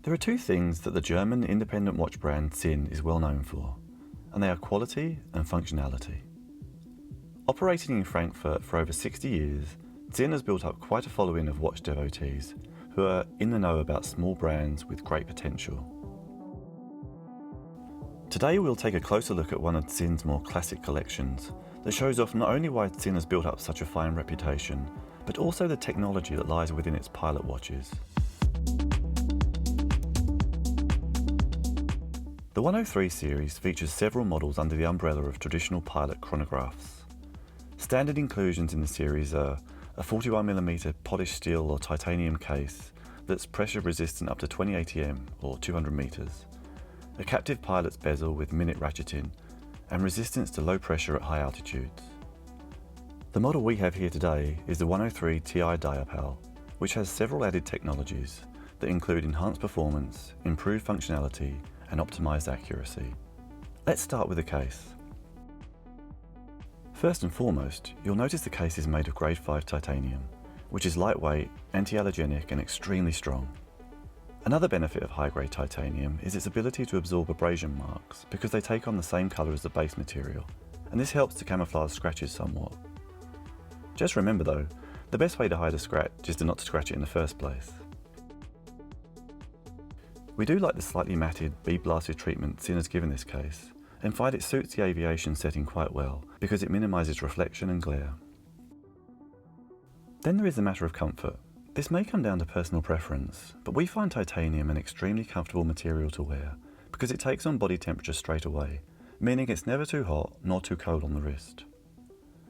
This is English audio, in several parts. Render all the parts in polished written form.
There are two things that the German independent watch brand Sinn is well known for, and they are quality and functionality. Operating in Frankfurt for over 60 years, Sinn has built up quite a following of watch devotees who are in the know about small brands with great potential. Today we'll take a closer look at one of Sinn's more classic collections that shows off not only why Sinn has built up such a fine reputation, but also the technology that lies within its pilot watches. The 103 series features several models under the umbrella of traditional pilot chronographs. Standard inclusions in the series are a 41mm polished steel or titanium case that's pressure resistant up to 20 ATM or 200 meters, a captive pilot's bezel with minute ratcheting, and resistance to low pressure at high altitudes. The model we have here today is the 103 Ti Diapal, which has several added technologies that include enhanced performance, improved functionality, and optimized accuracy. Let's start with the case. First and foremost, you'll notice the case is made of grade 5 titanium, which is lightweight, anti-allergenic, and extremely strong. Another benefit of high-grade titanium is its ability to absorb abrasion marks because they take on the same colour as the base material, and this helps to camouflage scratches somewhat. Just remember though, the best way to hide a scratch is to not scratch it in the first place. We do like the slightly matted, bead-blasted treatment Sinn has given this case, and find it suits the aviation setting quite well because it minimises reflection and glare. Then there is the matter of comfort. This may come down to personal preference, but we find titanium an extremely comfortable material to wear because it takes on body temperature straight away, meaning it's never too hot nor too cold on the wrist.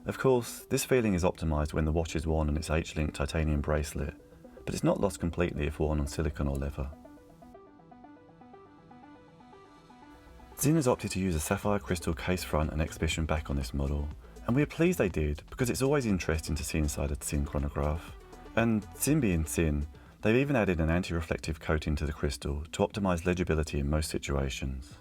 Of course, this feeling is optimised when the watch is worn on its H-link titanium bracelet, but it's not lost completely if worn on silicone or leather. Sinn has opted to use a sapphire crystal case front and exhibition back on this model, and we are pleased they did because it's always interesting to see inside a Sinn chronograph. And Sinn being Sinn, they've even added an anti-reflective coating to the crystal to optimise legibility in most situations.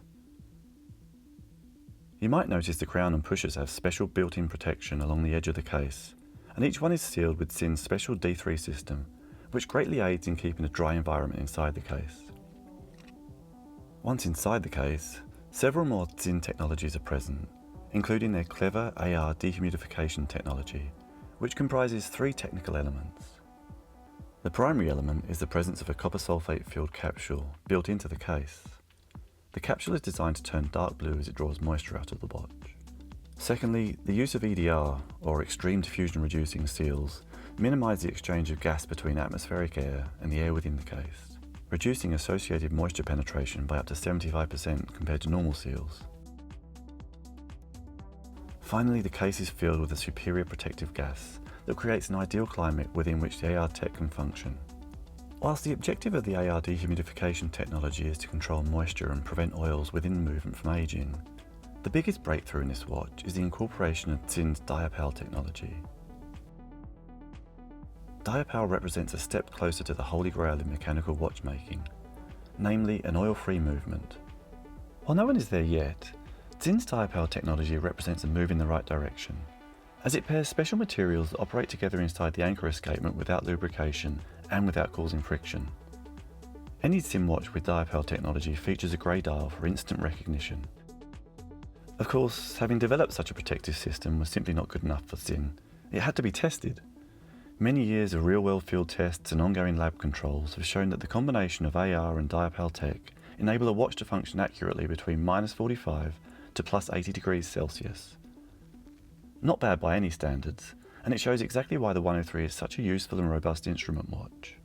You might notice the crown and pushers have special built-in protection along the edge of the case, and each one is sealed with Sinn's special D3 system, which greatly aids in keeping a dry environment inside the case. Once inside the case, several more Sinn technologies are present, including their clever AR dehumidification technology, which comprises three technical elements. The primary element is the presence of a copper sulfate filled capsule built into the case. The capsule is designed to turn dark blue as it draws moisture out of the watch. Secondly, the use of EDR, or extreme diffusion reducing seals, minimise the exchange of gas between atmospheric air and the air within the case, reducing associated moisture penetration by up to 75% compared to normal seals. Finally, the case is filled with a superior protective gas that creates an ideal climate within which the AR tech can function. Whilst the objective of the AR dehumidification technology is to control moisture and prevent oils within the movement from aging, the biggest breakthrough in this watch is the incorporation of Sinn's Diapal technology. Diapal represents a step closer to the holy grail in mechanical watchmaking, namely an oil-free movement. While no one is there yet, Sinn's Diapal technology represents a move in the right direction, as it pairs special materials that operate together inside the anchor escapement without lubrication and without causing friction. Any Sinn watch with Diapal technology features a grey dial for instant recognition. Of course, having developed such a protective system was simply not good enough for Sinn. It had to be tested. Many years of real-world field tests and ongoing lab controls have shown that the combination of AR and Diapal tech enable a watch to function accurately between -45 to +80 degrees Celsius. Not bad by any standards, and it shows exactly why the 103 is such a useful and robust instrument watch.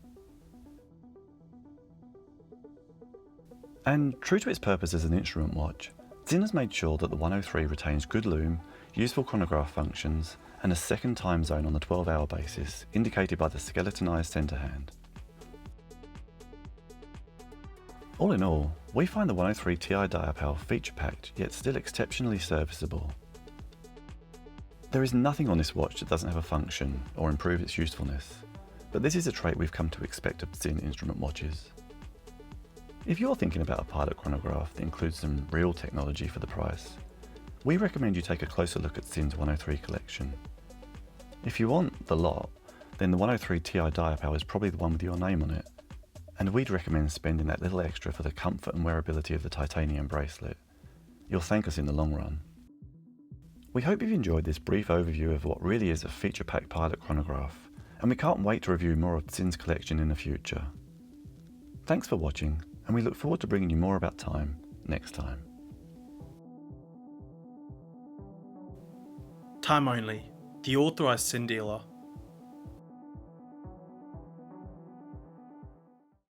And true to its purpose as an instrument watch, Sinn has made sure that the 103 retains good lume, useful chronograph functions, and a second time zone on the 12-hour basis, indicated by the skeletonized centre hand. All in all, we find the 103 Ti Diapal feature-packed, yet still exceptionally serviceable. There is nothing on this watch that doesn't have a function or improve its usefulness, but this is a trait we've come to expect of Sinn instrument watches. If you're thinking about a pilot chronograph that includes some real technology for the price, we recommend you take a closer look at Sinn's 103 collection. If you want the lot, then the 103 Ti Diapal is probably the one with your name on it. and we'd recommend spending that little extra for the comfort and wearability of the titanium bracelet. You'll thank us in the long run. We hope you've enjoyed this brief overview of what really is a feature-packed pilot chronograph, and we can't wait to review more of Sinn's collection in the future. Thanks for watching, and we look forward to bringing you more about time next time. Time Only, the authorised Sinn dealer